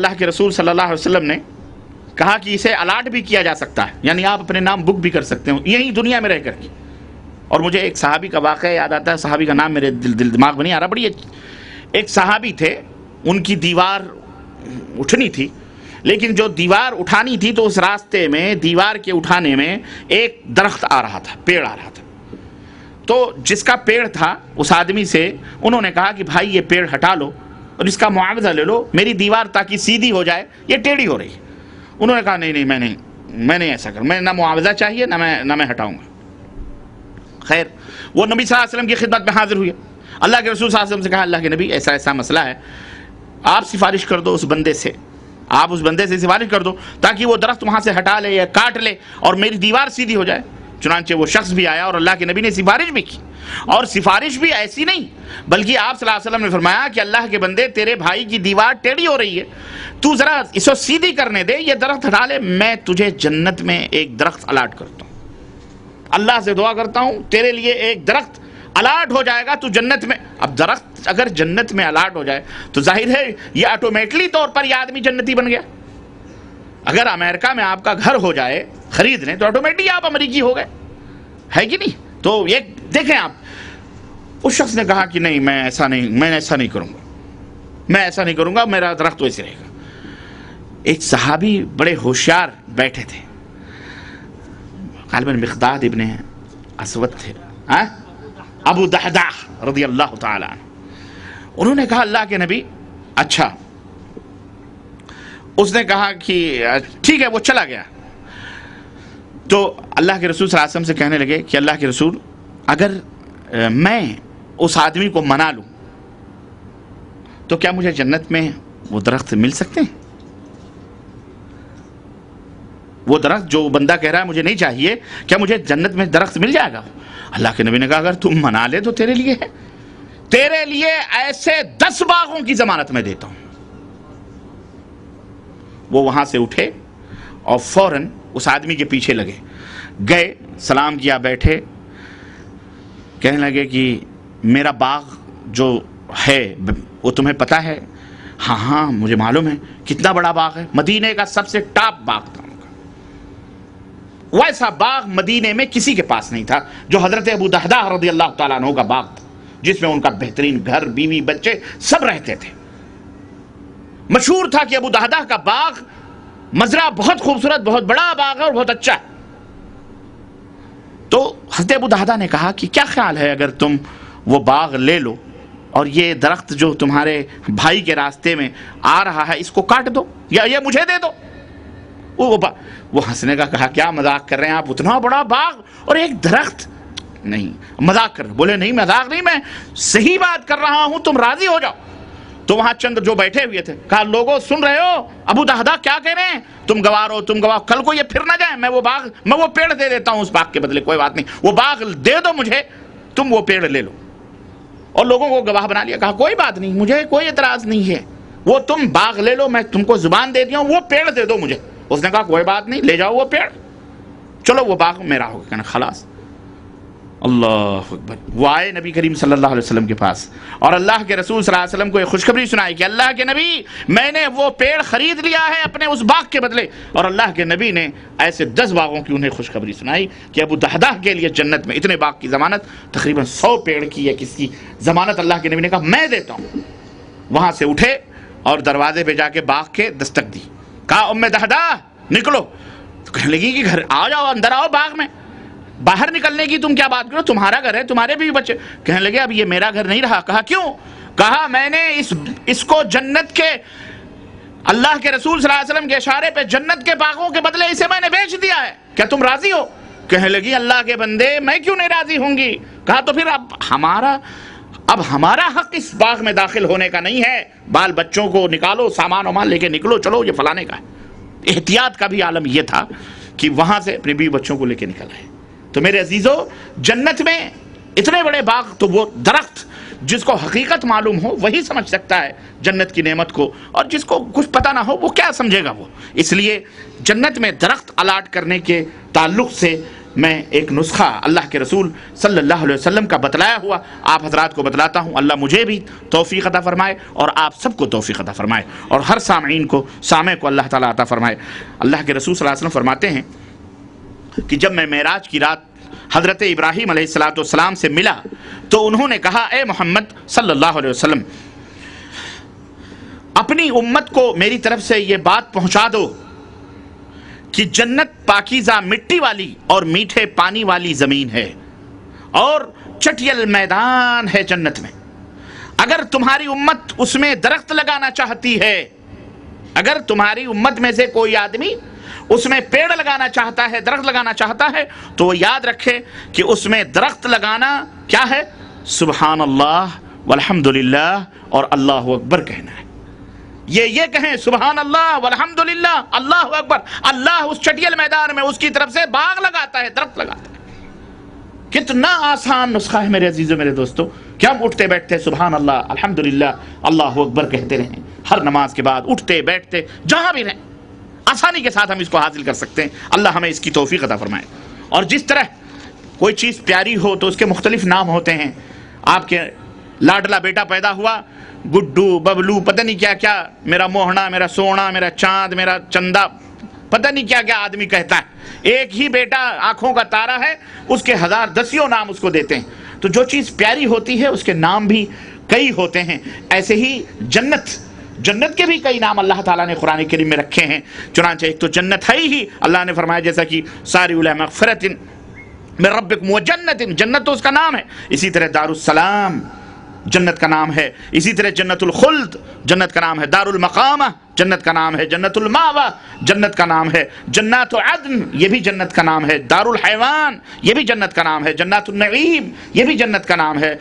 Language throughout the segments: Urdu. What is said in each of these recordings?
اللہ کے رسول صلی اللہ علیہ وسلم نے کہا کہ اسے الاٹ بھی کیا جا سکتا ہے، یعنی آپ اپنے نام بک بھی کر سکتے ہو یہی دنیا میں رہ کر کے۔ اور مجھے ایک صحابی کا واقعہ یاد آتا ہے، صحابی کا نام میرے دماغ میں نہیں آ رہا، بڑی ایک صحابی تھے، ان کی دیوار اٹھنی تھی، لیکن جو دیوار اٹھانی تھی تو اس راستے میں دیوار کے اٹھانے میں ایک درخت آ رہا تھا، پیڑ آ رہا تھا۔ تو جس کا پیڑ تھا اس آدمی سے انہوں نے کہا کہ بھائی یہ پیڑ ہٹا لو اور اس کا معاوضہ لے لو، میری دیوار تاکہ سیدھی ہو جائے، یہ ٹیڑھی ہو رہی ہے۔ انہوں نے کہا نہیں میں نہیں ایسا کروں، میں نہ معاوضہ چاہیے نہ میں ہٹاؤں گا۔ خیر وہ نبی صلی اللہ علیہ وسلم کی خدمت میں حاضر ہوئے، اللہ کے رسول صلی اللہ علیہ وسلم سے کہا اللہ کے نبی ایسا مسئلہ ہے، آپ سفارش کر دو اس بندے سے، آپ اس بندے سے سفارش کر دو تاکہ وہ درخت وہاں سے ہٹا لے یا کاٹ لے اور میری دیوار سیدھی ہو جائے۔ چنانچہ وہ شخص بھی آیا اور اللہ کے نبی نے سفارش بھی کی، اور سفارش بھی ایسی نہیں بلکہ آپ صلی اللہ علیہ وسلم نے فرمایا کہ اللہ کے بندے تیرے بھائی کی دیوار ٹیڑھی ہو رہی ہے، تو ذرا اسے سیدھی کرنے دے، یہ درخت ہٹا لے، میں تجھے جنت میں ایک درخت الاٹ کرتا ہوں، اللہ سے دعا کرتا ہوں تیرے لیے ایک درخت الاٹ ہو جائے گا تو جنت میں۔ اب درخت اگر جنت میں الاٹ ہو جائے تو ظاہر ہے یہ آٹومیٹلی طور پر یہ آدمی جنتی بن گیا۔ اگر امریکہ میں آپ کا گھر ہو جائے خرید لیں تو آٹومیٹلی آپ امریکی ہو گئے، ہے کہ نہیں؟ تو یہ دیکھیں آپ، اس شخص نے کہا کہ نہیں میں ایسا نہیں کروں گا، میرا درخت ویسے رہے گا۔ ایک صحابی بڑے ہوشیار بیٹھے تھے، غالباً مقداد ابن اسود تھے، ابو دحداح رضی اللہ تعالی عنہ، انہوں نے کہا اللہ کے نبی اچھا، اس نے کہا کہ ٹھیک ہے، وہ چلا گیا۔ تو اللہ کے رسول صلی اللہ علیہ وسلم سے کہنے لگے کہ اللہ کے رسول اگر میں اس آدمی کو منا لوں تو کیا مجھے جنت میں وہ درخت مل سکتے ہیں؟ وہ درخت جو بندہ کہہ رہا ہے مجھے نہیں چاہیے، کیا مجھے جنت میں درخت مل جائے گا؟ اللہ کے نبی نے کہا اگر تم منا لے تو تیرے لیے ہے، تیرے لیے ایسے 10 باغوں کی ضمانت میں دیتا ہوں۔ وہ وہاں سے اٹھے اور فوراً اس آدمی کے پیچھے لگے، گئے، سلام کیا، بیٹھے، کہنے لگے کہ میرا باغ جو ہے وہ تمہیں پتہ ہے؟ ہاں مجھے معلوم ہے۔ کتنا بڑا باغ ہے؟ مدینے کا سب سے ٹاپ باغ تھا ان کا، ویسا باغ مدینے میں کسی کے پاس نہیں تھا جو حضرت ابو دحداح رضی اللہ تعالیٰ عنہ کا باغ تھا، جس میں ان کا بہترین گھر، بیوی، بچے سب رہتے تھے۔ مشہور تھا کہ ابو دحداح کا باغ مزرعہ بہت خوبصورت، بہت بڑا باغ ہے اور بہت اچھا ہے۔ تو حضرت ابو دحداح نے کہا کہ کیا خیال ہے اگر تم وہ باغ لے لو اور یہ درخت جو تمہارے بھائی کے راستے میں آ رہا ہے اس کو کاٹ دو یا یہ مجھے دے دو؟ وہ ہنسنے کا کہا کیا مذاق کر رہے ہیں آپ، اتنا بڑا باغ اور ایک درخت؟ نہیں مذاق کر رہے۔ بولے نہیں مذاق نہیں، میں صحیح بات کر رہا ہوں، تم راضی ہو جاؤ۔ تو وہاں چند جو بیٹھے ہوئے تھے کہا لوگوں سن رہے ہو ابو دحداح کیا کہہ رہے ہیں؟ تم گواہ ہو، تم گواہ، کل کو یہ پھر نہ جائیں، میں وہ پیڑ دے دیتا ہوں اس باغ کے بدلے، کوئی بات نہیں، وہ باغ دے دو مجھے، تم وہ پیڑ لے لو۔ اور لوگوں کو گواہ بنا لیا، کہا کوئی بات نہیں، مجھے کوئی اعتراض نہیں ہے، وہ تم باغ لے لو، میں تم کو زبان دے دیا ہوں، وہ پیڑ دے دو مجھے۔ اس نے کہا کوئی بات نہیں، لے جاؤ وہ پیڑ، چلو وہ باغ میرا ہوگا، کہنا خلاص۔ اللہ اکبر۔ وہ آئے نبی کریم صلی اللہ علیہ وسلم کے پاس اور اللہ کے رسول صلی اللہ علیہ وسلم کو ایک خوشخبری سنائی کہ اللہ کے نبی میں نے وہ پیڑ خرید لیا ہے اپنے اس باغ کے بدلے۔ اور اللہ کے نبی نے ایسے 10 باغوں کی انہیں خوشخبری سنائی کہ ابو دحداح کے لیے جنت میں اتنے باغ کی ضمانت، تقریباً 100 پیڑ کی یا کس کی ضمانت اللہ کے نبی نے کہا میں دیتا ہوں۔ وہاں سے اٹھے اور دروازے پہ جا کے باغ کے دستک دی، کہا ام دحداح نکلو۔ تو کہنے لگی کہ گھر آ جاؤ، اندر آؤ باغ میں، باہر نکلنے کی تم کیا بات کرو، تمہارا گھر ہے، تمہارے بھی بچے۔ کہنے لگے اب یہ میرا گھر نہیں رہا۔ کہا کیوں؟ کہا میں نے اس کو جنت کے، اللہ کے رسول صلی اللہ علیہ وسلم کے اشارے پہ جنت کے باغوں کے بدلے اسے میں نے بیچ دیا ہے، کیا تم راضی ہو؟ کہنے لگی اللہ کے بندے میں کیوں نہیں راضی ہوں گی؟ کہا تو پھر اب ہمارا حق اس باغ میں داخل ہونے کا نہیں ہے، بال بچوں کو نکالو، سامان وامان لے کے نکلو، چلو یہ فلانے کا ہے۔ احتیاط کا بھی عالم یہ تھا کہ وہاں سے اپنی بیوی بچوں کو لے کے نکل آئے۔ تو میرے عزیزو، جنت میں اتنے بڑے باغ، تو وہ درخت جس کو حقیقت معلوم ہو وہی سمجھ سکتا ہے جنت کی نعمت کو، اور جس کو کچھ پتہ نہ ہو وہ کیا سمجھے گا وہ۔ اس لیے جنت میں درخت الاٹ کرنے کے تعلق سے میں ایک نسخہ اللہ کے رسول صلی اللہ علیہ وسلم کا بتلایا ہوا آپ حضرات کو بتلاتا ہوں. اللہ مجھے بھی توفیق عطا فرمائے اور آپ سب کو توفیق عطا فرمائے اور ہر سامعین کو سامع کو اللہ تعالیٰ عطا فرمائے. اللہ کے رسول صلی اللہ علیہ وسلم فرماتے ہیں کہ جب میں معراج کی رات حضرت ابراہیم علیہ السلام سے ملا تو انہوں نے کہا اے محمد صلی اللہ علیہ وسلم اپنی امت کو میری طرف سے یہ بات پہنچا دو کہ جنت پاکیزہ مٹی والی اور میٹھے پانی والی زمین ہے اور چٹیل میدان ہے جنت میں. اگر تمہاری امت اس میں درخت لگانا چاہتی ہے، اگر تمہاری امت میں سے کوئی آدمی اس میں پیڑ لگانا چاہتا ہے، درخت لگانا چاہتا ہے، تو وہ یاد رکھے کہ اس میں درخت لگانا کیا ہے؟ سبحان اللہ والحمدللہ اور اللہ اکبر کہنا ہے. یہ کہیں سبحان اللہ والحمدللہ اللہ اکبر. اللہ اس چٹیل میدان میں اس کی طرف سے باغ لگاتا ہے، درخت لگاتا ہے. کتنا آسان نسخہ ہے میرے عزیزوں میرے دوستوں کہ ہم اٹھتے بیٹھتے سبحان اللہ الحمدللہ اللہ اکبر کہتے رہیں ہر نماز کے بعد، اٹھتے بیٹھتے جہاں بھی رہیں آسانی کے ساتھ ہم اس کو حاصل کر سکتے ہیں. اللہ ہمیں اس کی توفیق عطا فرمائے. اور جس طرح کوئی چیز پیاری ہو تو اس کے مختلف نام ہوتے ہیں. آپ کے لاڈلا بیٹا پیدا ہوا، گڈو ببلو پتہ نہیں کیا کیا، میرا موہنا، میرا سونا، میرا چاند، میرا چندہ، پتہ نہیں کیا کیا آدمی کہتا ہے. ایک ہی بیٹا آنکھوں کا تارا ہے، اس کے ہزار دسیوں نام اس کو دیتے ہیں. تو جو چیز پیاری ہوتی ہے اس کے نام بھی کئی ہوتے ہیں. ایسے ہی جنت کے بھی کئی نام اللہ تعالیٰ نے قرآن کریم میں رکھے ہیں. چنانچہ ایک تو جنت ہے ہی، اللہ نے فرمایا جیسا کہ ساری الی مغفرت من ربکم وجنت، جنت تو اس کا نام ہے. اسی طرح دارالسلام جنت کا نام ہے. اسی طرح جنت الخلد جنت کا نام ہے. دار المقامہ جنت کا نام ہے. جنت الماوہ جنت کا نام ہے. جنات عدن یہ بھی جنت کا نام ہے. دار الحیوان یہ بھی جنت کا نام ہے. جنات النعیم یہ بھی جنت کا نام ہے.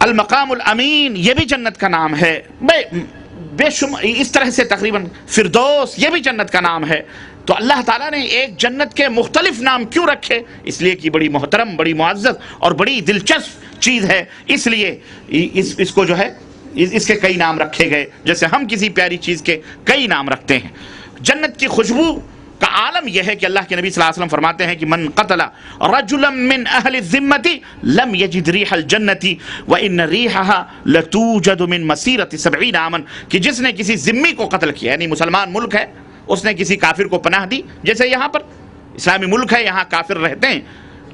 المقام الامین یہ بھی جنت کا نام ہے. بے شمار اس طرح سے تقریباً فردوس یہ بھی جنت کا نام ہے. تو اللہ تعالیٰ نے ایک جنت کے مختلف نام کیوں رکھے؟ اس لیے کہ بڑی محترم، بڑی معزز اور بڑی دلچسپ چیز ہے، اس لیے اس کو جو ہے اس کے کئی نام رکھے گئے، جیسے ہم کسی پیاری چیز کے کئی نام رکھتے ہیں. جنت کی خوشبو کا عالم یہ ہے کہ اللہ کے نبی صلی اللہ علیہ وسلم فرماتے ہیں کہ من قتل رجلا من اہل الذمۃ لم یجد ریح الجنۃ وان ریحها لتوجد من مسیرۃ 70 عاما، کہ جس نے کسی ذمی کو قتل کیا، یعنی مسلمان ملک ہے، اس نے کسی کافر کو پناہ دی، جیسے یہاں پر اسلامی ملک ہے، یہاں کافر رہتے ہیں،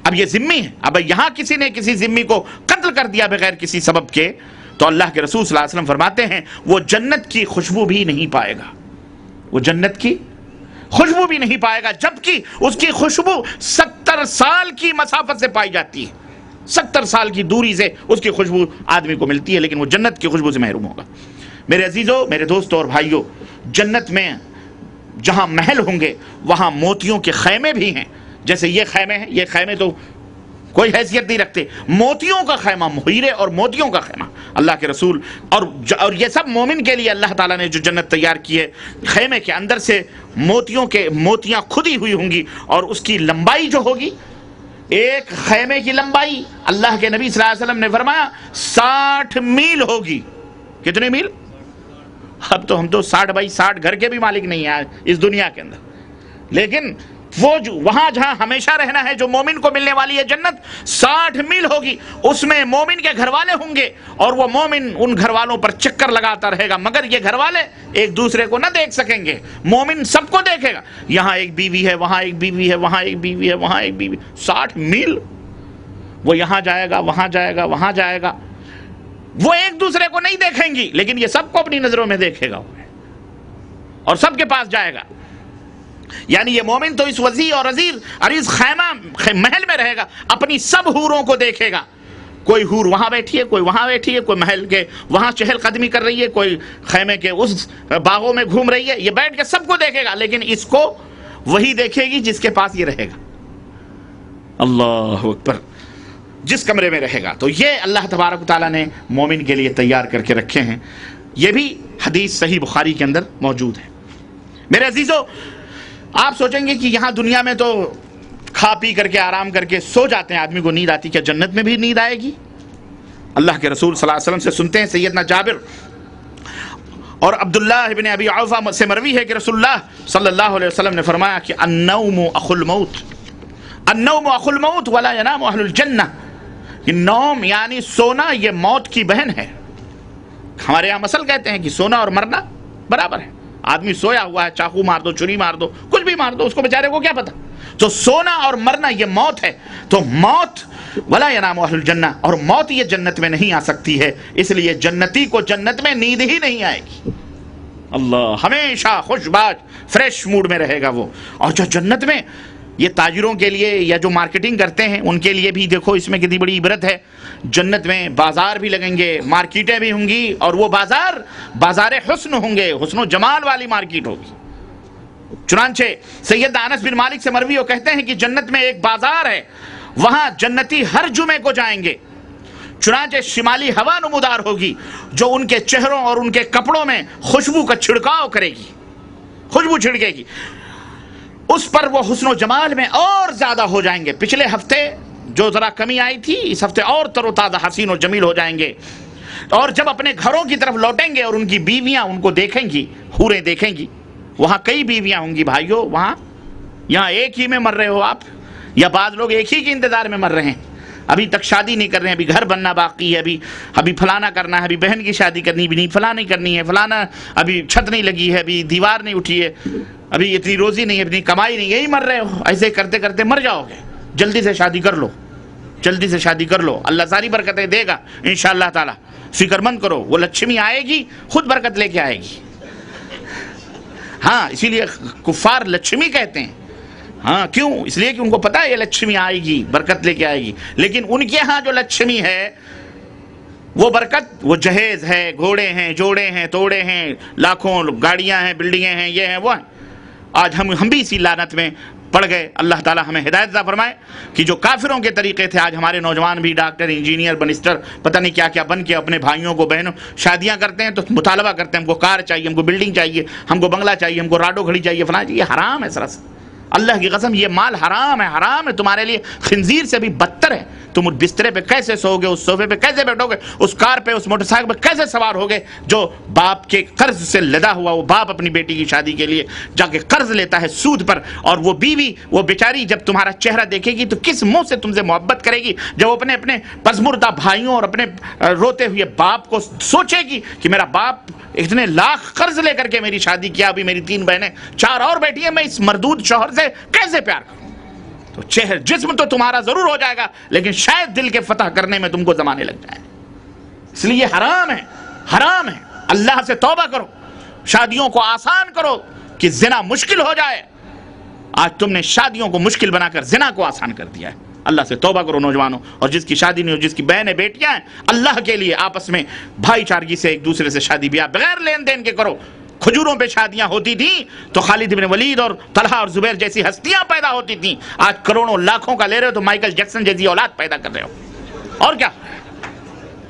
اب یہ ذمی ہے، اب یہاں کسی نے کسی ذمی کو قتل کر دیا بغیر کسی سبب کے، تو اللہ کے رسول صلی اللہ علیہ وسلم فرماتے ہیں وہ جنت کی خوشبو بھی نہیں پائے گا، وہ جنت کی خوشبو بھی نہیں پائے گا، جبکہ اس کی خوشبو 70 سال کی مسافت سے پائی جاتی ہے. 70 سال کی دوری سے اس کی خوشبو آدمی کو ملتی ہے، لیکن وہ جنت کی خوشبو سے محروم ہوگا. میرے عزیزوں، میرے دوستوں اور بھائیوں، جنت میں جہاں محل ہوں گے وہاں موتیوں کے خیمے بھی ہیں. جیسے یہ خیمے ہیں، یہ خیمے تو کوئی حیثیت نہیں رکھتے، موتیوں کا خیمہ، ہیرے اور موتیوں کا خیمہ اللہ کے رسول، اور یہ سب مومن کے لیے اللہ تعالیٰ نے جو جنت تیار کی ہے. خیمے کے اندر سے موتیاں کھدی ہوئی ہوں گی، اور اس کی لمبائی جو ہوگی، ایک خیمے کی لمبائی اللہ کے نبی صلی اللہ علیہ وسلم نے فرمایا 60 میل ہوگی. کتنے میل؟ اب تو ہم تو 60 بائی 60 گھر کے بھی مالک نہیں ہیں اس دنیا کے اندر، لیکن وہ وہاں جہاں ہمیشہ رہنا ہے، جو مومن کو ملنے والی ہے جنت، 60 میل ہوگی. اس میں مومن کے گھر والے ہوں گے، اور وہ مومن ان گھر والوں پر چکر لگاتا رہے گا، مگر یہ گھر والے ایک دوسرے کو نہ دیکھ سکیں گے. مومن سب کو دیکھے گا، یہاں ایک بیوی ہے، وہاں ایک بیوی ہے، وہاں ایک بیوی ہے، وہاں ایک بیوی. 60 میل وہ یہاں جائے گا، وہاں جائے گا، وہاں جائے گا. وہ ایک دوسرے کو نہیں دیکھیں گی، لیکن یہ سب کو اپنی نظروں میں دیکھے گا اور سب کے پاس جائے گا. یعنی یہ مومن تو اس وسیع اور عریض خیمہ محل میں رہے گا، اپنی سب حوروں کو دیکھے گا. کوئی حور وہاں بیٹھی ہے، کوئی وہاں بیٹھی ہے، کوئی محل کے وہاں چہل قدمی کر رہی ہے، کوئی خیمے کے اس باغوں میں گھوم رہی ہے. یہ بیٹھ کے سب کو دیکھے گا، لیکن اس کو وہی دیکھے گی جس کے پاس یہ رہے گا. اللہ اکبر، جس کمرے میں رہے گا. تو یہ اللہ تبارک و تعالیٰ نے مومن کے لیے تیار کر کے رکھے ہیں. یہ بھی حدیث صحیح بخاری کے اندر موجود ہے. میرے عزیزوں، آپ سوچیں گے کہ یہاں دنیا میں تو کھا پی کر کے آرام کر کے سو جاتے ہیں، آدمی کو نیند آتی، کیا جنت میں بھی نیند آئے گی؟ اللہ کے رسول صلی اللہ علیہ وسلم سے سنتے ہیں، سیدنا جابر اور عبداللہ ابن ابی عوفہ سے مروی ہے کہ رسول اللہ صلی اللہ علیہ وسلم نے فرمایا کہ النوم اخو الموت، النوم اخو الموت ولا ينام اہل الجنہ، کہ نوم یعنی سونا یہ موت کی بہن ہے۔ ہمارے یہاں مثل کہتے ہیں کہ سونا اور مرنا برابر ہے۔ آدمی سویا ہوا ہے، چاقو مار دو، چھری مار دو، کچھ بھی مار دو، اس کو بیچارے کو کیا پتا۔ تو سونا اور مرنا یہ موت ہے، تو موت ولا ینام اہل الجنہ، اور موت یہ جنت میں نہیں آ سکتی ہے، اس لیے جنتی کو جنت میں نیند ہی نہیں آئے گی۔ اللہ ہمیشہ خوش باش فریش موڈ میں رہے گا وہ۔ اور جو جنت میں یہ تاجروں کے لیے یا جو مارکیٹنگ کرتے ہیں ان کے لیے بھی دیکھو اس میں کتنی بڑی عبرت ہے۔ جنت میں بازار بھی لگیں گے، مارکیٹیں بھی ہوں گی، اور وہ بازار حسن ہوں گے، حسن و جمال والی مارکیٹ ہوگی۔ چنانچہ سیدنا انس بن مالک سے مروی وہ کہتے ہیں کہ جنت میں ایک بازار ہے، وہاں جنتی ہر جمعے کو جائیں گے، چنانچہ شمالی ہوا نمودار ہوگی جو ان کے چہروں اور ان کے کپڑوں میں خوشبو کا چھڑکاؤ کرے گی، خوشبو چھڑکے گی، اس پر وہ حسن و جمال میں اور زیادہ ہو جائیں گے۔ پچھلے ہفتے جو ذرا کمی آئی تھی، اس ہفتے اور تر و تازہ حسین و جمیل ہو جائیں گے، اور جب اپنے گھروں کی طرف لوٹیں گے اور ان کی بیویاں ان کو دیکھیں گی، حوریں دیکھیں گی، وہاں کئی بیویاں ہوں گی بھائیو، وہاں یہاں ایک ہی میں مر رہے ہو آپ، یا بعض لوگ ایک ہی کے انتظار میں مر رہے ہیں، ابھی تک شادی نہیں کر رہے ہیں، ابھی گھر بننا باقی ہے، ابھی فلانا کرنا ہے، ابھی بہن کی شادی کرنی بھی نہیں، فلانا کرنی ہے، فلانا ابھی چھت نہیں لگی ہے، ابھی دیوار نہیں اٹھی ہے، ابھی اتنی روزی نہیں ہے، اتنی کمائی نہیں، یہی مر رہے ہو، ایسے کرتے کرتے مر جاؤ گے۔ جلدی سے شادی کر لو، جلدی سے شادی کر لو، اللہ ساری برکتیں دے گا انشاءاللہ تعالی، فکر مند کرو، وہ لچھمی آئے گی خود برکت لے کے آئے گی۔ ہاں اسی لیے کفار لچھمی کہتے ہیں، ہاں کیوں؟ اس لیے کہ ان کو پتا ہے یہ لچھمی آئے گی، برکت لے کے آئے گی، لیکن ان کے ہاں جو لچھمی ہے وہ برکت، وہ جہیز ہے، گھوڑے ہیں، جوڑے ہیں، توڑے ہیں، لاکھوں گاڑیاں ہیں، بلڈنگیں ہیں، یہ ہیں وہ ہیں۔ آج ہم بھی اسی لعنت میں پڑ گئے۔ اللہ تعالی ہمیں ہدایت عطا فرمائے کہ جو کافروں کے طریقے تھے، آج ہمارے نوجوان بھی ڈاکٹر، انجینئر، منسٹر، پتہ نہیں کیا کیا بن کے اپنے بھائیوں کو، بہنوں شادیاں کرتے ہیں تو مطالبہ کرتے ہیں ہم کو کار چاہیے، ہم کو بلڈنگ چاہیے، ہم کو بنگلہ چاہیے، ہم کو راڈو گھڑی چاہیے، فلاں چاہیے۔ یہ حرام ہے سراسر، اللہ کی قسم یہ مال حرام ہے، حرام ہے، تمہارے لیے خنزیر سے بھی بدتر ہے۔ تم اس بسترے پہ کیسے سو گے، اس صوفے پہ کیسے بیٹھو گے، اس کار پہ، اس موٹر سائیکل پہ کیسے سوار ہوگے، جو باپ کے قرض سے لدا ہوا، وہ باپ اپنی بیٹی کی شادی کے لیے جا کے قرض لیتا ہے سود پر، اور وہ بیوی، وہ بیچاری جب تمہارا چہرہ دیکھے گی تو کس منہ سے تم سے محبت کرے گی، جب وہ اپنے پسمردہ بھائیوں اور اپنے روتے ہوئے باپ کو سوچے گی کہ میرا باپ اتنے لاکھ قرض لے کر کے میری شادی کیا، ابھی میری 3 بہنیں 4 اور بیٹی ہیں، میں اس مردود شوہر سے کیسے پیار کروں؟ تو جسم تو تمہارا ضرور ہو جائے گا، لیکن شاید دل کے فتح کرنے میں تم کو زمانے لگ جائیں۔ اس لیے حرام ہے، حرام ہے۔ اللہ سے توبہ کرو، شادیوں کو آسان کرو کہ زنا مشکل ہو جائے۔ آج تم نے شادیوں کو مشکل بنا کر زنا کو آسان کر دیا ہے۔ اللہ سے توبہ کرو نوجوانوں، اور جس کی شادی نہیں ہو، جس کی بہنیں بیٹیاں ہیں، اللہ کے لیے آپس میں بھائی چارگی سے ایک دوسرے سے شادی بیاہ بغیر لین دین کے کرو۔ کھجوروں پہ شادیاں ہوتی تھیں تو خالد بن ولید اور طلحہ اور زبیر جیسی ہستیاں پیدا ہوتی تھیں، آج کروڑوں لاکھوں کا لے رہے ہو تو مائیکل جیکسن جیسی اولاد پیدا کر رہے ہو۔ اور کیا،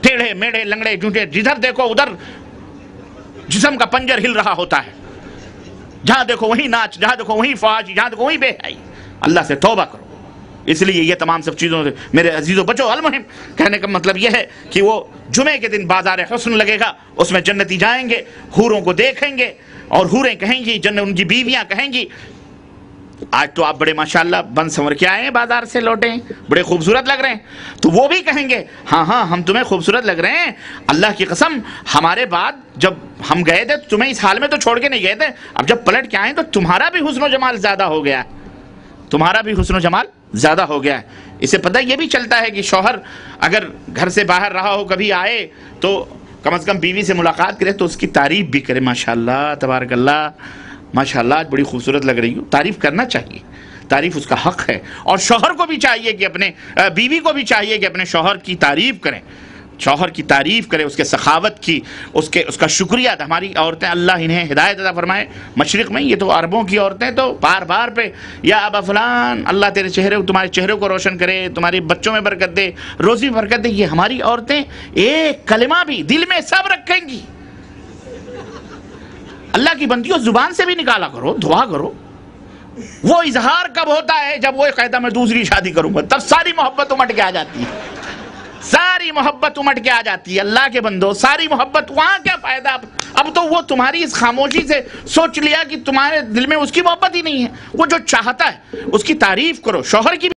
ٹیڑھے میڑھے لنگڑے جھوٹے، جدھر دیکھو ادھر جسم کا پنجر ہل رہا ہوتا ہے، جہاں دیکھو وہیں ناچ، جہاں دیکھو وہیں فحاشی، جہاں دیکھو وہیں بے حیائی۔ اللہ سے توبہ کرو۔ اس لیے یہ تمام سب چیزوں سے میرے عزیزوں بچو، المہم کہنے کا مطلب یہ ہے کہ وہ جمعے کے دن بازار حسن لگے گا، اس میں جنتی جائیں گے، حوروں کو دیکھیں گے، اور حوریں کہیں گی، ان کی بیویاں کہیں گی آج تو آپ بڑے ماشاءاللہ بن سنور کے آئے ہیں، بازار سے لوٹے ہیں، بڑے خوبصورت لگ رہے ہیں۔ تو وہ بھی کہیں گے ہاں ہاں ہم تمہیں خوبصورت لگ رہے ہیں، اللہ کی قسم ہمارے بعد جب ہم گئے تھے تمہیں اس حال میں تو چھوڑ کے نہیں گئے تھے، اب جب پلٹ کے آئے تو تمہارا بھی حسن و جمال زیادہ ہو گیا ہے، تمہارا بھی حسن و جمال زیادہ ہو گیا ہے۔ اسے پتہ یہ بھی چلتا ہے کہ شوہر اگر گھر سے باہر رہا ہو، کبھی آئے تو کم از کم بیوی سے ملاقات کرے تو اس کی تعریف بھی کرے، ماشاءاللہ تبارک اللہ، ماشاءاللہ آج بڑی خوبصورت لگ رہی ہو، تعریف کرنا چاہیے، تعریف اس کا حق ہے۔ اور شوہر کو بھی چاہیے کہ اپنے بیوی کو بھی چاہیے کہ اپنے شوہر کی تعریف کریں، شوہر کی تعریف کرے، اس کے سخاوت کی، اس کا شکریہ۔ ہماری عورتیں اللہ انہیں ہدایت عطا فرمائے، مشرق میں یہ تو عربوں کی عورتیں تو بار بار پہ یا ابا فلان، اللہ تمہارے چہرے کو روشن کرے، تمہارے بچوں میں برکت دے، روزی میں برکت دے۔ یہ ہماری عورتیں ایک کلمہ بھی دل میں سب رکھیں گی۔ اللہ کی بندیوں زبان سے بھی نکالا کرو، دعا کرو۔ وہ اظہار کب ہوتا ہے؟ جب وہ کہتا میں دوسری شادی کروں گا، تب ساری محبت امٹ کے آ جاتی ہے، ساری محبت امٹ کے آ جاتی ہے۔ اللہ کے بندو ساری محبت، وہاں کیا فائدہ؟ اب تو وہ تمہاری اس خاموشی سے سوچ لیا کہ تمہارے دل میں اس کی محبت ہی نہیں ہے۔ وہ جو چاہتا ہے اس کی تعریف کرو، شوہر کی